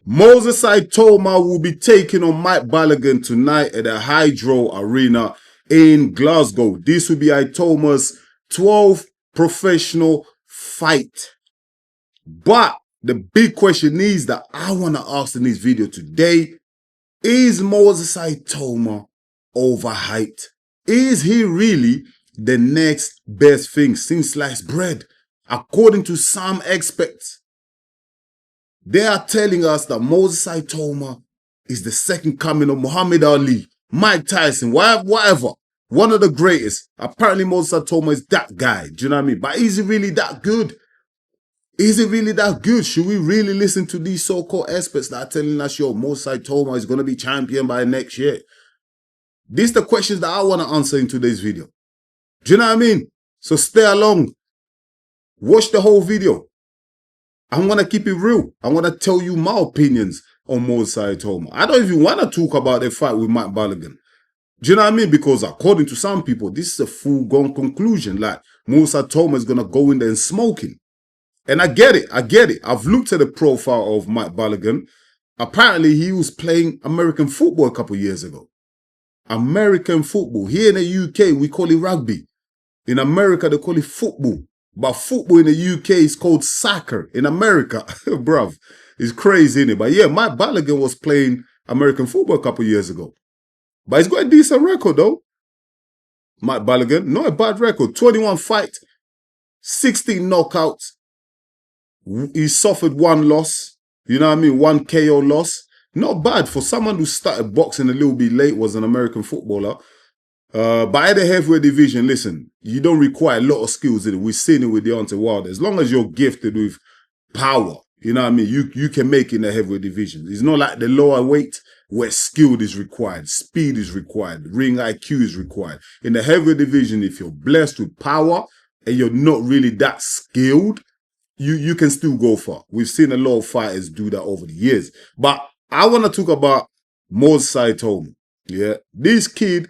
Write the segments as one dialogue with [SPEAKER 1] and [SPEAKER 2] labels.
[SPEAKER 1] Moses Itauma will be taking on Mike Balogun tonight at the Hydro Arena in Glasgow. This will be Itauma's 12th professional fight. But the big question is that I want to ask in this video today, is Moses Itauma overhyped? Is he really the next best thing since sliced bread? According to some experts, they are telling us that Moses Itauma is the second coming of Muhammad Ali, Mike Tyson, whatever. One of the greatest. Apparently Moses Itauma is that guy. Do you know what I mean? But is he really that good? Is it really that good? Should we really listen to these so-called experts that are telling us, yo, Moses Itauma is going to be champion by next year? These are the questions that I want to answer in today's video. Do you know what I mean? So stay along. Watch the whole video. I want to keep it real. I want to tell you my opinions on Moses Itauma. I don't even want to talk about the fight with Mike Balogun. Do you know what I mean? Because according to some people, this is a full-gone conclusion. Like, Moses Itauma is going to go in there and smoke him. And I get it. I get it. I've looked at the profile of Mike Balogun. Apparently, he was playing American football a couple of years ago. American football. Here in the UK, we call it rugby. In America, they call it football. But football in the UK is called soccer. In America, bruv, it's crazy, isn't it? But yeah, Mike Balogun was playing American football a couple of years ago. But he's got a decent record, though. Mike Balogun, not a bad record. 21 fights, 16 knockouts. He suffered one loss. You know what I mean? One KO loss. Not bad for someone who started boxing a little bit late, was an American footballer. But at the heavyweight division, listen, you don't require a lot of skills in it. We've seen it with Deontay Wilder. As long as you're gifted with power, you know what I mean? You can make it in the heavyweight division. It's not like the lower weight where skill is required, speed is required, ring IQ is required. In the heavyweight division, if you're blessed with power and you're not really that skilled, you can still go far. We've seen a lot of fighters do that over the years. But I want to talk about Moses Itauma. Yeah, this kid,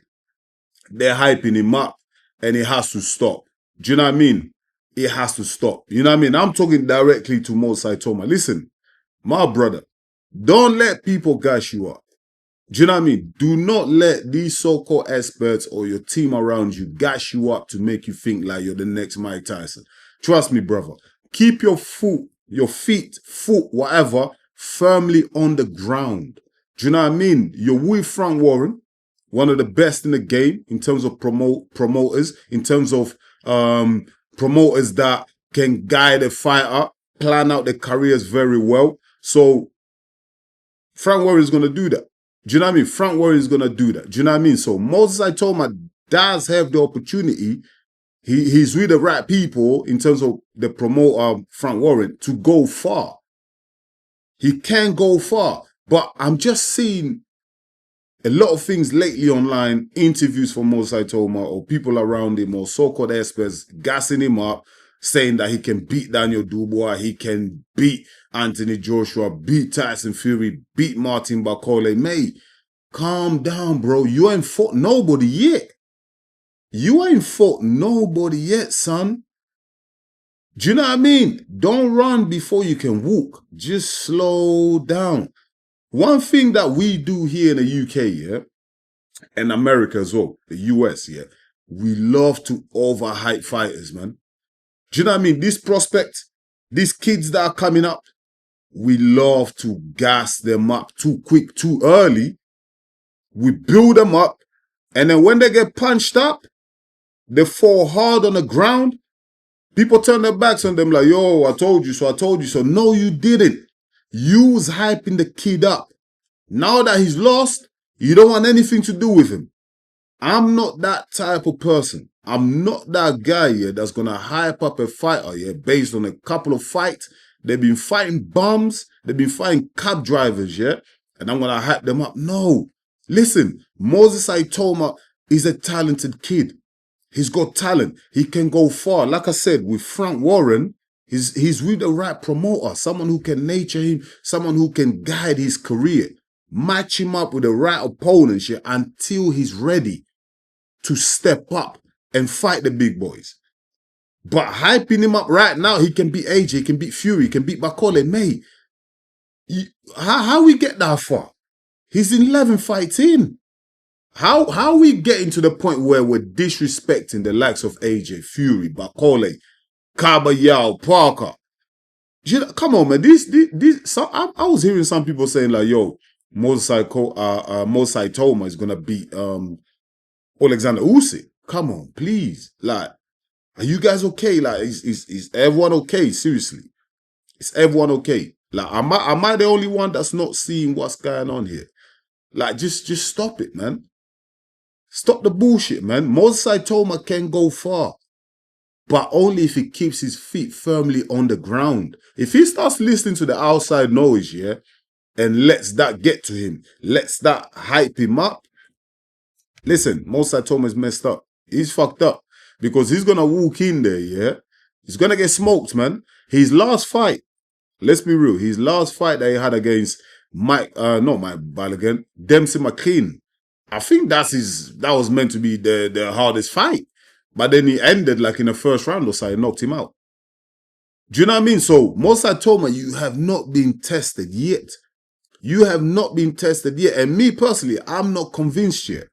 [SPEAKER 1] they're hyping him up and it has to stop. Do you know what I mean? It has to stop. You know what I mean? I'm talking directly to Moses Itauma. Listen, my brother, don't let people gas you up. Do you know what I mean? Do not let these so-called experts or your team around you gas you up to make you think like you're the next Mike Tyson. Trust me, brother. Keep your feet, whatever, firmly on the ground. Do you know what I mean? You're with Frank Warren, one of the best in the game in terms of promoters, in terms of promoters that can guide a fighter, plan out their careers very well. So Frank Warren is going to do that. Do you know what I mean? Frank Warren is going to do that. Do you know what I mean? So Moses Itauma does have the opportunity. He's with the right people in terms of the promoter, Frank Warren, to go far. He can go far. But I'm just seeing a lot of things lately online, interviews from Moses Itauma or people around him or so-called experts gassing him up, saying that he can beat Daniel Dubois, he can beat Anthony Joshua, beat Tyson Fury, beat Martin Bakole. Mate, calm down, bro. You ain't fought nobody yet. You ain't fought nobody yet, son. Do you know what I mean? Don't run before you can walk. Just slow down. One thing that we do here in the UK, yeah, and America as well, the US, yeah, we love to overhype fighters, man. Do you know what I mean? This prospect, these kids that are coming up, we love to gas them up too quick, too early. We build them up, and then when they get punched up, they fall hard on the ground. People turn their backs on them like, yo, I told you so, I told you so. No, you didn't. You was hyping the kid up. Now that he's lost, you don't want anything to do with him. I'm not that type of person. I'm not that guy here that's going to hype up a fighter here based on a couple of fights. They've been fighting bums. They've been fighting cab drivers, yeah? And I'm going to hype them up. No. Listen, Moses Itauma is a talented kid. He's got talent. He can go far. Like I said, with Frank Warren, he's with the right promoter, someone who can nurture him, someone who can guide his career, match him up with the right opponents here until he's ready to step up and fight the big boys. But hyping him up right now, he can beat AJ, he can beat Fury, he can beat Bakole. Mate, You- how we get that far? He's in 11 fights in. How we getting to the point where we're disrespecting the likes of AJ, Fury, Bakole, Kabayao, Parker? Come on, man. So I was hearing some people saying like, "Yo, Mosai Toma is gonna beat Alexander Usyk." Come on, please. Like, are you guys okay? Like, is everyone okay? Seriously, is everyone okay? Like, am I the only one that's not seeing what's going on here? Like, just stop it, man. Stop the bullshit, man. Mosai Toma can go far, but only if he keeps his feet firmly on the ground. If he starts listening to the outside noise, yeah, and lets that get to him, lets that hype him up. Listen, Mosai Toma is messed up. He's fucked up because he's gonna walk in there, yeah. He's gonna get smoked, man. His last fight, let's be real, his last fight that he had against not Mike Balogun, Dempsey McLean. I think that was meant to be the hardest fight. But then he ended like in the first round or so, he knocked him out. Do you know what I mean? So, Mosai Toma, you have not been tested yet. You have not been tested yet. And me personally, I'm not convinced yet.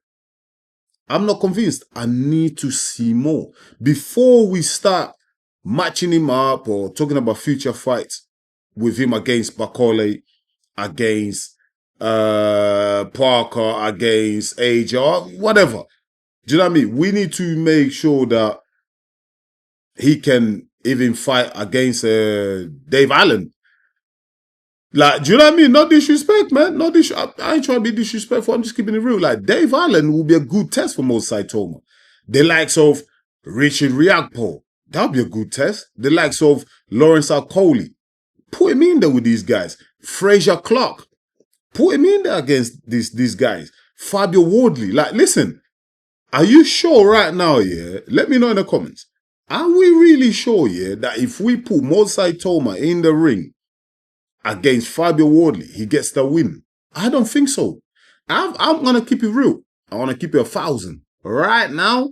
[SPEAKER 1] I'm not convinced. I need to see more. Before we start matching him up or talking about future fights with him against Bakole, against Parker, against AJ, whatever. Do you know what I mean? We need to make sure that he can even fight against Dave Allen. Like, do you know what I mean? No disrespect, man. No I ain't trying to be disrespectful. I'm just keeping it real. Like, Dave Allen will be a good test for Mosai Toma. The likes of Richard Riakpo, that'll be a good test. The likes of Lawrence Alcoli, put him in there with these guys. Frazier Clark, put him in there against these guys. Fabio Wardley, like, listen, are you sure right now, yeah? Let me know in the comments. Are we really sure, yeah, that if we put Mosai Toma in the ring against Fabio Wardley, he gets the win? I don't think so. I'm going to keep it real. I want to keep it 1,000. Right now,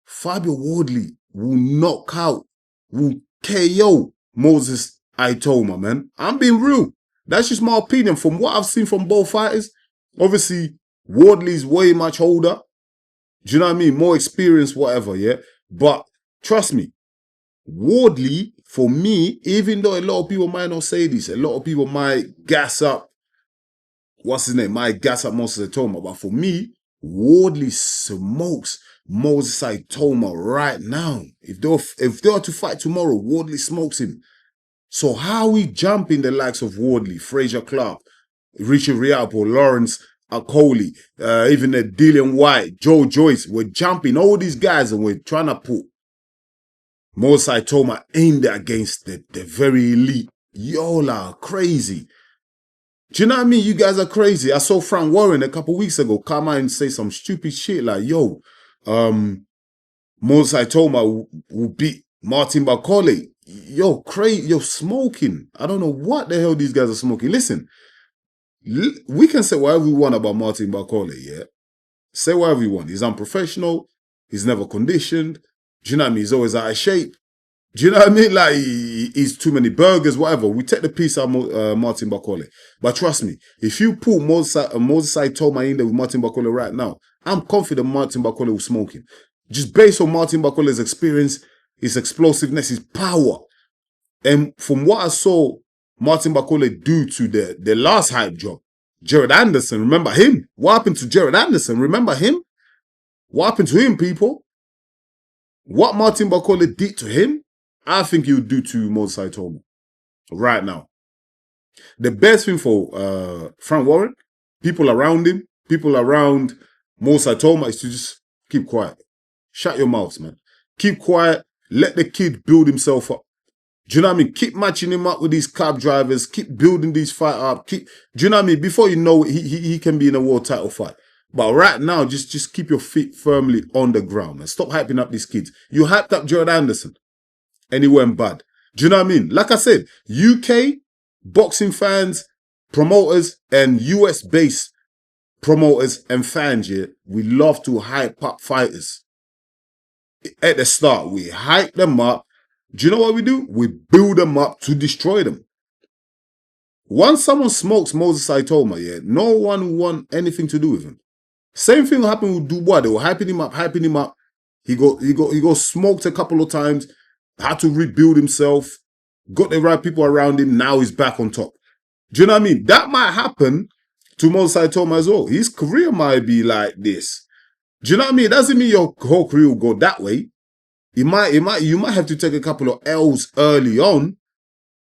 [SPEAKER 1] Fabio Wardley will knock out, will KO Moses Itauma, man. I'm being real. That's just my opinion. From what I've seen from both fighters, obviously, Wardley's way much older. Do you know what I mean? More experience, whatever, yeah? But trust me, Wardley, for me, even though a lot of people might not say this, a lot of people might gas up, what's his name? Might gas up Moses Itauma. But for me, Wardley smokes Moses Itauma right now. If they were to fight tomorrow, Wardley smokes him. So how we jumping the likes of Wardley, Frazier Clark, Richard Riapo, Lawrence Akoli, even Dillian White, Joe Joyce, we're jumping all these guys and we're trying to put Mosai Toma in there against the very elite. Y'all are crazy. Do you know what I mean? You guys are crazy. I saw Frank Warren a couple weeks ago come out and say some stupid shit like, yo, Mosai Toma will beat Martin Bakole. Yo, crazy. You're smoking. I don't know what the hell these guys are smoking. Listen, we can say whatever we want about Martin Bakole, yeah? Say whatever you want. He's unprofessional. He's never conditioned. Do you know what I mean? He's always out of shape. Do you know what I mean? Like, he eats too many burgers, whatever. We take the piece out of Martin Bakole. But trust me, if you put Mosai Toma in there with Martin Bakole right now, I'm confident Martin Bakole will smoke him. Just based on Martin Bakole's experience, his explosiveness, his power. And from what I saw Martin Bakole do to the last hype job, Jared Anderson, remember him? What happened to Jared Anderson? Remember him? What happened to him, people? What Martin Bakole did to him, I think he would do to Mosai Toma right now. The best thing for Frank Warren, people around him, people around Mosai Toma is to just keep quiet. Shut your mouths, man. Keep quiet. Let the kid build himself up. Do you know what I mean? Keep matching him up with these cab drivers. Keep building these fight up. Do you know what I mean? Before you know it, he can be in a world title fight. But right now, just keep your feet firmly on the ground and stop hyping up these kids. You hyped up Jared Anderson and he went bad. Do you know what I mean? Like I said, UK boxing fans, promoters, and US-based promoters and fans, yeah, we love to hype up fighters. At the start, we hype them up. Do you know what we do? We build them up to destroy them. Once someone smokes Moses Itauma, yeah, no one will want anything to do with him. Same thing happened with Dubois. They were hyping him up, hyping him up. He got smoked a couple of times, had to rebuild himself, got the right people around him. Now he's back on top. Do you know what I mean? That might happen to Moses Itauma as well. His career might be like this. Do you know what I mean? It doesn't mean your whole career will go that way. You might have to take a couple of L's early on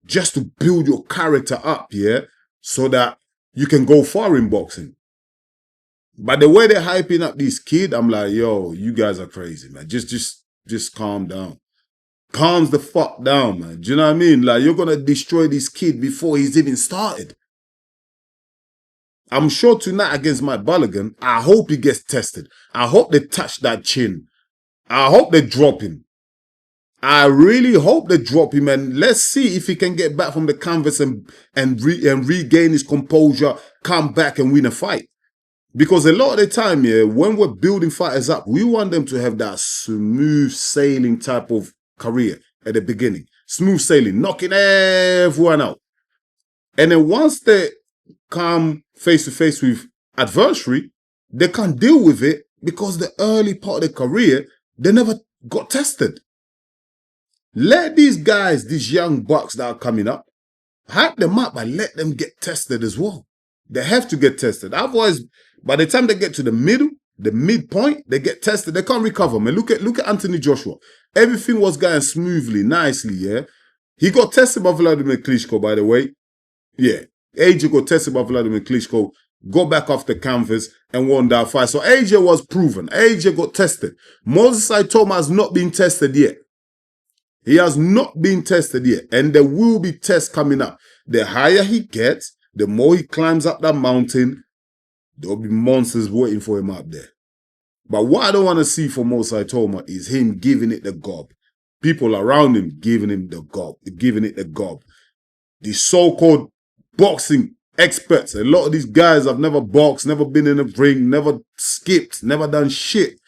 [SPEAKER 1] just to build your character up, yeah, so that you can go far in boxing. But the way they're hyping up this kid, I'm like, yo, you guys are crazy, man. Just calm down. Calms the fuck down, man. Do you know what I mean? Like, you're gonna destroy this kid before he's even started. I'm sure tonight against Mike Balogun, I hope he gets tested. I hope they touch that chin. I hope they drop him. I really hope they drop him, and let's see if he can get back from the canvas and regain his composure, come back and win a fight. Because a lot of the time, yeah, when we're building fighters up, we want them to have that smooth sailing type of career at the beginning. Smooth sailing, knocking everyone out. And then once they come face to face with adversary, they can't deal with it because the early part of their career, they never got tested. Let these guys, these young bucks that are coming up, hype them up and let them get tested as well. They have to get tested. Otherwise, by the time they get to the midpoint, they get tested. They can't recover, man. Look at Anthony Joshua. Everything was going smoothly, nicely, yeah. He got tested by Vladimir Klitschko, by the way. Yeah. AJ got tested by Vladimir Klitschko, got back off the canvas and won that fight. So AJ was proven. AJ got tested. Moses Itauma has not been tested yet. He has not been tested yet. And there will be tests coming up. The higher he gets, the more he climbs up that mountain, there'll be monsters waiting for him up there. But what I don't want to see for Moses Itauma is him giving it the gob. People around him giving him the gob, giving it the gob. The so-called boxing experts, a lot of these guys have never boxed, never been in a ring, never skipped, never done shit.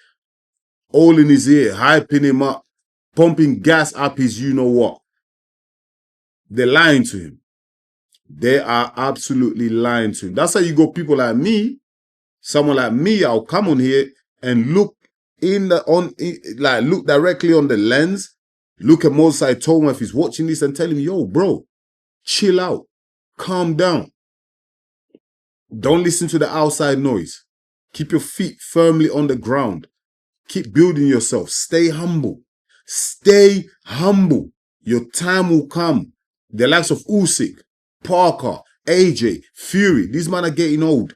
[SPEAKER 1] All in his ear, hyping him up, pumping gas up his you-know-what. They're lying to him. They are absolutely lying to him. That's how you got people like me, someone like me, I'll come on here and look look directly on the lens, look at Moses Itauma if he's watching this and tell him, yo, bro, chill out, calm down. Don't listen to the outside noise. Keep your feet firmly on the ground. Keep building yourself. Stay humble. Stay humble. Your time will come. The likes of Usyk, Parker, AJ, Fury, these men are getting old.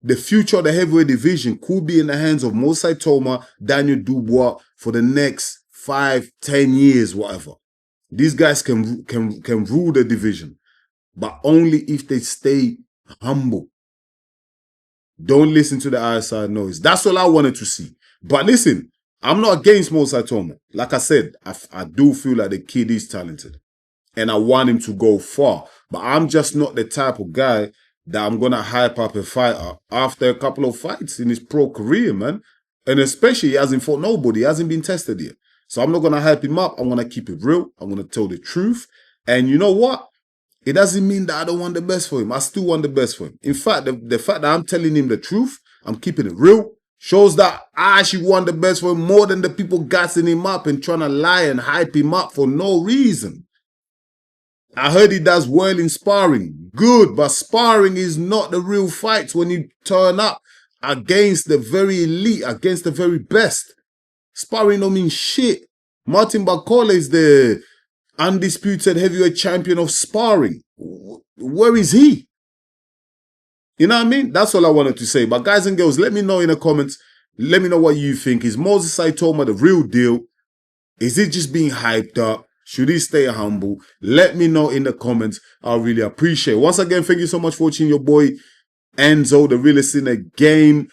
[SPEAKER 1] The future of the heavyweight division could be in the hands of Moses Itauma, Daniel Dubois for the next 5, 10 years, whatever. These guys can rule the division, but only if they stay humble. Don't listen to the outside noise. That's all I wanted to see. But listen, I'm not against Moses Itauma. Like I said, I do feel like the kid is talented. And I want him to go far. But I'm just not the type of guy that I'm going to hype up a fighter after a couple of fights in his pro career, man. And especially he hasn't fought nobody. He hasn't been tested yet. So I'm not going to hype him up. I'm going to keep it real. I'm going to tell the truth. And you know what? It doesn't mean that I don't want the best for him. I still want the best for him. In fact, the fact that I'm telling him the truth, I'm keeping it real, shows that I actually want the best for him more than the people gassing him up and trying to lie and hype him up for no reason. I heard he does well in sparring. Good, but sparring is not the real fights when you turn up against the very elite, against the very best. Sparring don't mean shit. Martin Bakole is the undisputed heavyweight champion of sparring. Where is he? You know what I mean? That's all I wanted to say. But guys and girls, let me know in the comments. Let me know what you think. Is Moses Itauma the real deal? Is it just being hyped up? Should he stay humble? Let me know in the comments. I'll really appreciate it. Once again, thank you so much for watching your boy Enzo, the realest in the game.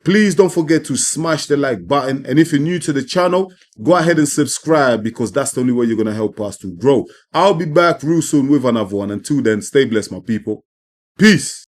[SPEAKER 1] Please don't forget to smash the like button. And if you're new to the channel, go ahead and subscribe because that's the only way you're going to help us to grow. I'll be back real soon with another one. Until then, stay blessed, my people. Peace.